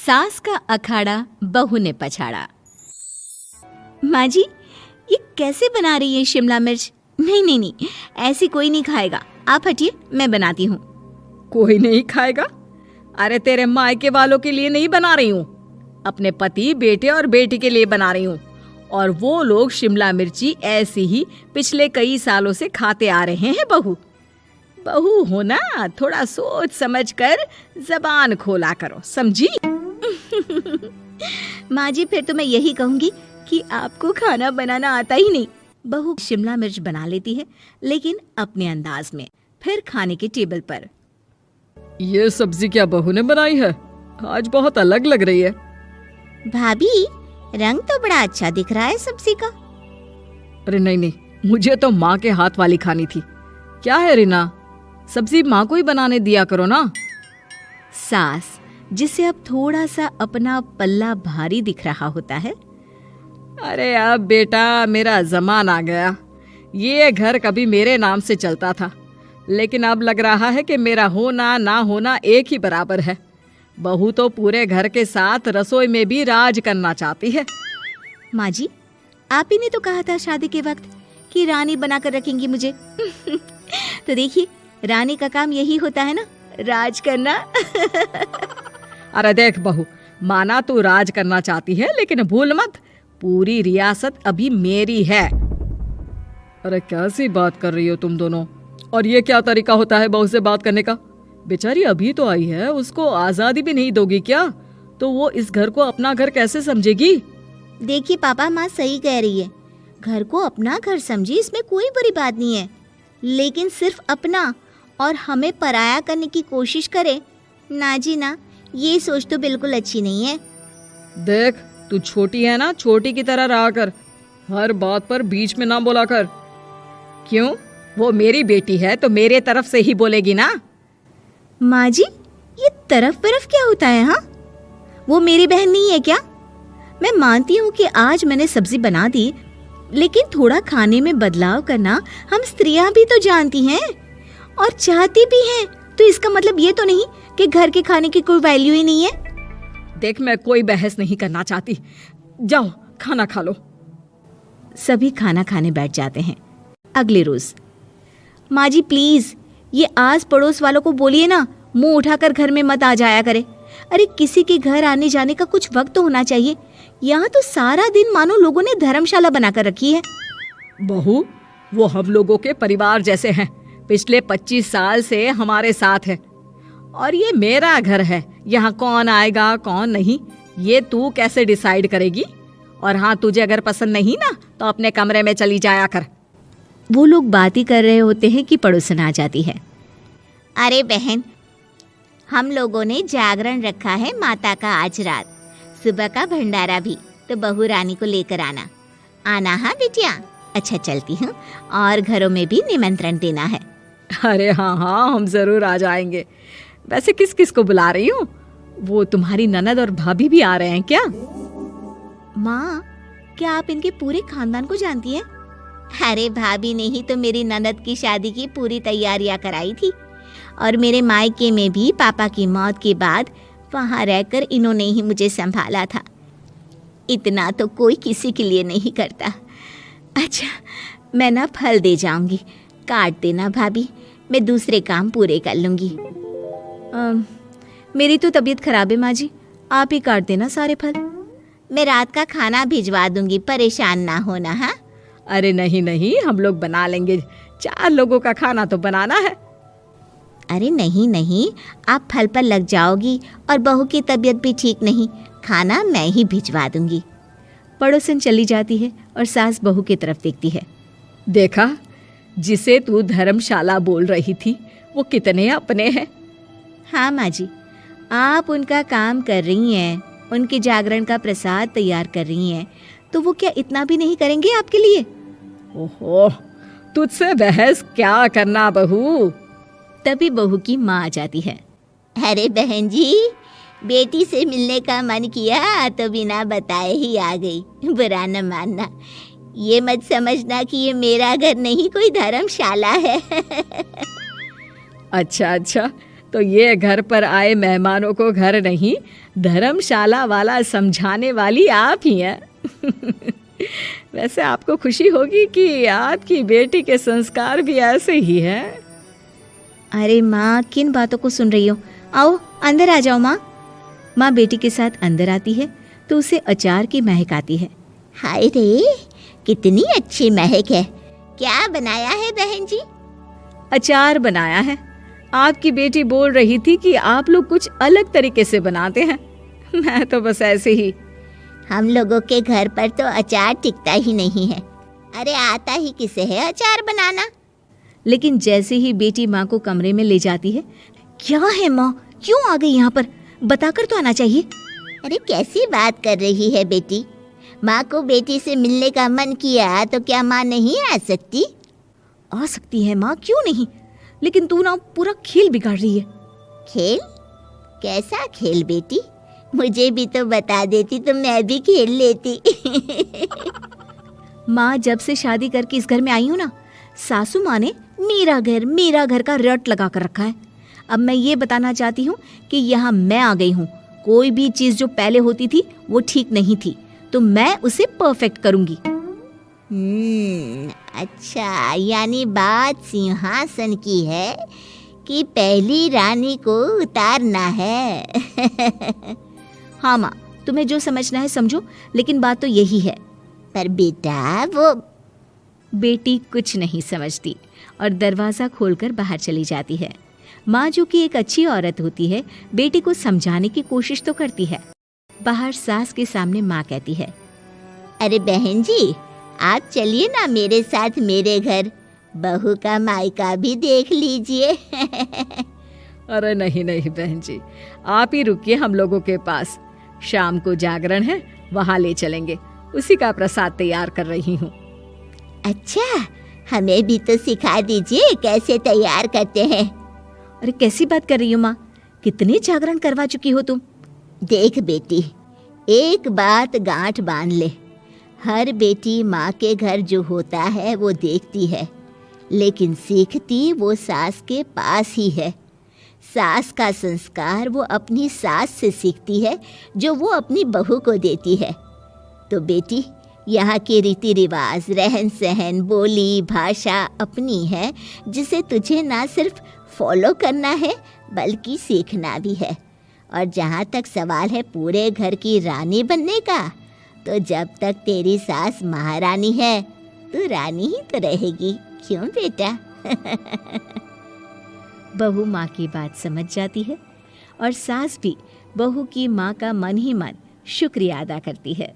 सास का अखाड़ा बहू ने पछाड़ा। माँ जी, ये कैसे बना रही है शिमला मिर्च? नहीं नहीं नहीं, ऐसी कोई नहीं खाएगा, आप हटिए, मैं बनाती हूँ। कोई नहीं खाएगा? अरे तेरे मायके वालों के लिए नहीं बना रही हूँ, अपने पति, बेटे और बेटी के लिए बना रही हूँ। और वो लोग शिमला मिर्ची ऐसी ही पिछले कई सालों से खाते आ रहे हैं। बहू हो ना, थोड़ा सोच समझ कर जबान खोला करो, समझी? माँ जी, फिर तो मैं यही कहूँगी कि आपको खाना बनाना आता ही नहीं। बहू शिमला मिर्च बना लेती है, लेकिन अपने अंदाज में। फिर खाने के टेबल पर, ये सब्जी क्या बहू ने बनाई है? आज बहुत अलग लग रही है। भाभी, रंग तो बड़ा अच्छा दिख रहा है सब्जी का। अरे नहीं नहीं, मुझे तो माँ के हाथ वाली खानी थी। क्या है रीना, सब्जी माँ को ही बनाने दिया करो ना। सास, जिसे अब थोड़ा सा अपना पल्ला भारी दिख रहा होता है। अरे अब बेटा मेरा जमाना आ गया। ये घर कभी मेरे नाम से चलता था, लेकिन अब लग रहा है कि मेरा होना ना होना एक ही बराबर है। बहू तो पूरे घर के साथ रसोई में भी राज करना चाहती है। माँ जी, आप ही ने तो कहा था शादी के वक्त कि रानी बनाकर रखेंगी मुझे। तो देखिए, रानी का काम यही होता है ना, राज करना। अरे देख बहू, माना तू राज करना चाहती है, लेकिन भूल मत, पूरी रियासत अभी मेरी है। अरे कैसी बात कर रही हो तुम दोनों? और ये क्या तरीका होता है बहू से बात करने का? बेचारी अभी तो आई है, उसको आजादी भी नहीं दोगी क्या? तो वो इस घर को अपना घर कैसे समझेगी? देखिए पापा, माँ सही कह रही है। घर को अपना घर समझी, इसमें कोई बुरी बात नहीं है, लेकिन सिर्फ अपना और हमें पराया करने की कोशिश करे ना जी ना, ये सोच तो बिल्कुल अच्छी नहीं है। देख, तू छोटी है ना, छोटी की तरह रहा कर, हर बात पर बीच में ना बोला कर। क्यों? वो मेरी बेटी है तो मेरे तरफ से ही बोलेगी ना। माँ जी, ये तरफ क्या होता है? हाँ, वो मेरी बहन नहीं है क्या? मैं मानती हूँ कि आज मैंने सब्जी बना दी, लेकिन थोड़ा खाने में बदलाव करना हम स्त्रियां भी तो जानती हैं और चाहती भी हैं। तो इसका मतलब ये तो नहीं कि घर के खाने की कोई वैल्यू ही नहीं है। देख, मैं कोई बहस नहीं करना चाहती, जाओ खाना खा लो। सभी खाना खाने बैठ जाते हैं। अगले रोज, माँ जी प्लीज, ये आस पड़ोस वालों को बोलिए ना, मुंह उठाकर घर में मत आ जाया करे। अरे किसी के घर आने जाने का कुछ वक्त तो होना चाहिए। यहाँ तो सारा दिन मानो लोगों ने धर्मशाला बनाकर रखी है। बहू, वो हम लोगों के परिवार जैसे हैं, पिछले 25 साल से हमारे साथ है, और ये मेरा घर है। यहाँ कौन आएगा कौन नहीं, ये तू कैसे डिसाइड करेगी? और हाँ, तुझे अगर पसंद नहीं ना, तो अपने कमरे में चली जाया कर। वो लोग बात ही कर रहे होते हैं कि पड़ोसन आ जाती है। अरे बहन, हम लोगों ने जागरण रखा है माता का आज रात, सुबह का भंडारा भी, तो बहू रानी को लेकर आना हाँ बिटिया। अच्छा चलती हूँ, और घरों में भी निमंत्रण देना है। अरे हाँ हाँ, हम जरूर आ जाएंगे। वैसे किस किस को बुला रही हूँ? वो तुम्हारी ननद और भाभी भी आ रहे हैं क्या? माँ, क्या आप इनके पूरे खानदान को जानती हैं? अरे भाभी ने ही तो मेरी ननद की शादी की पूरी तैयारियां कराई थी, और मेरे मायके में भी पापा की मौत के बाद वहाँ रहकर इन्होंने ही मुझे संभाला था। इतना तो कोई किसी के लिए नहीं करता। अच्छा, मैं ना फल दे जाऊंगी, काट देना भाभी, मैं दूसरे काम पूरे कर लूंगी। मेरी तो तबीयत खराब है माँ जी, आप ही काट देना सारे फल। मैं रात का खाना भिजवा दूंगी, परेशान ना होना। हाँ? अरे नहीं नहीं, हम लोग बना लेंगे, 4 लोगों का खाना तो बनाना है। अरे नहीं नहीं, आप फल पर लग जाओगी, और बहू की तबीयत भी ठीक नहीं, खाना मैं ही भिजवा दूंगी। पड़ोसन चली जाती है और सास बहू की तरफ देखती है। देखा, जिसे तू धर्मशाला बोल रही थी, वो कितने अपने हैं। हाँ माँ जी, आप उनका काम कर रही हैं, उनके जागरण का प्रसाद तैयार कर रही हैं, तो वो क्या इतना भी नहीं करेंगे आपके लिए? ओहो, तुझसे बहस क्या करना बहू। तभी बहू की माँ आ जाती है। अरे बहन जी, बेटी से मिलने का मन किया तो बिना बताए ही आ गई, बुरा न मानना। ये मत समझना कि ये मेरा घर नहीं, कोई धर्मशाला है। अच्छा अच्छा, तो ये घर पर आए मेहमानों को घर नहीं धर्मशाला वाला समझाने वाली आप ही हैं। वैसे आपको खुशी होगी कि आपकी बेटी के संस्कार भी ऐसे ही हैं। अरे माँ, किन बातों को सुन रही हो? आओ अंदर आ जाओ माँ। माँ बेटी के साथ अंदर आती है तो उसे अचार की महक आती है। हाय रे, कितनी अच्छी महक है। क्या बनाया है बहन जी? अचार बनाया है। आपकी बेटी बोल रही थी कि आप लोग कुछ अलग तरीके से बनाते हैं। मैं तो बस ऐसे ही। हम लोगों के घर पर तो अचार टिकता ही नहीं है। अरे आता ही किसे है अचार बनाना? लेकिन जैसे ही बेटी माँ को कमरे में ले जाती है, क्या है माँ, क्यों आ गई यहाँ पर? बताकर तो आना चाहिए। अरे कैसी बात कर रही है बेटी? माँ को बेटी से मिलने का मन किया तो क्या माँ नहीं आ सकती? आ सकती है माँ, क्यों नहीं, लेकिन तू ना पूरा खेल बिगाड़ रही है। खेल? कैसा खेल बेटी? मुझे भी तो बता देती तो मैं भी खेल लेती। माँ, जब से शादी करके इस घर में आई हूँ ना, सासू माँ ने मेरा घर का रट लगा कर रखा है। अब मैं ये बताना चाहती हूँ कि यहाँ मैं आ गई हूँ। कोई भी चीज़ जो पहले होती थी वो ठीक नहीं थी, तो मैं उसे परफेक्ट करूँगी। अच्छा, यानी बात सिंहासन की है कि पहली रानी को उतारना है। हाँ माँ, तुम्हें जो समझना है समझो, लेकिन बात तो यही है। पर बेटा वो... बेटी कुछ नहीं समझती और दरवाज़ा खोलकर बाहर चली जाती है। माँ, जो कि एक अच्छी औरत होती है, बेटी को समझाने की कोशिश तो करती है। बाहर सास के सामने माँ कहती है, अरे बहन जी, आप चलिए ना मेरे साथ मेरे घर, बहू का मायका भी देख लीजिए। अरे नहीं नहीं बहन जी, आप ही रुकिए हम लोगों के पास। शाम को जागरण है, वहाँ ले चलेंगे। उसी का प्रसाद तैयार कर रही हूँ। अच्छा, हमें भी तो सिखा दीजिए कैसे तैयार करते हैं। अरे कैसी बात कर रही हो माँ, कितने जागरण करवा चुकी हो तुम? देख बेटी, एक बात गांठ बांध ले, हर बेटी माँ के घर जो होता है वो देखती है, लेकिन सीखती वो सास के पास ही है। सास का संस्कार वो अपनी सास से सीखती है, जो वो अपनी बहू को देती है। तो बेटी, यहाँ के रीति रिवाज, रहन सहन, बोली भाषा अपनी है, जिसे तुझे ना सिर्फ फॉलो करना है बल्कि सीखना भी है। और जहाँ तक सवाल है पूरे घर की रानी बनने का, तो जब तक तेरी सास महारानी है, तू रानी ही तो रहेगी। क्यों बेटा? बहू माँ की बात समझ जाती है और सास भी बहू की माँ का मन ही मन शुक्रिया अदा करती है।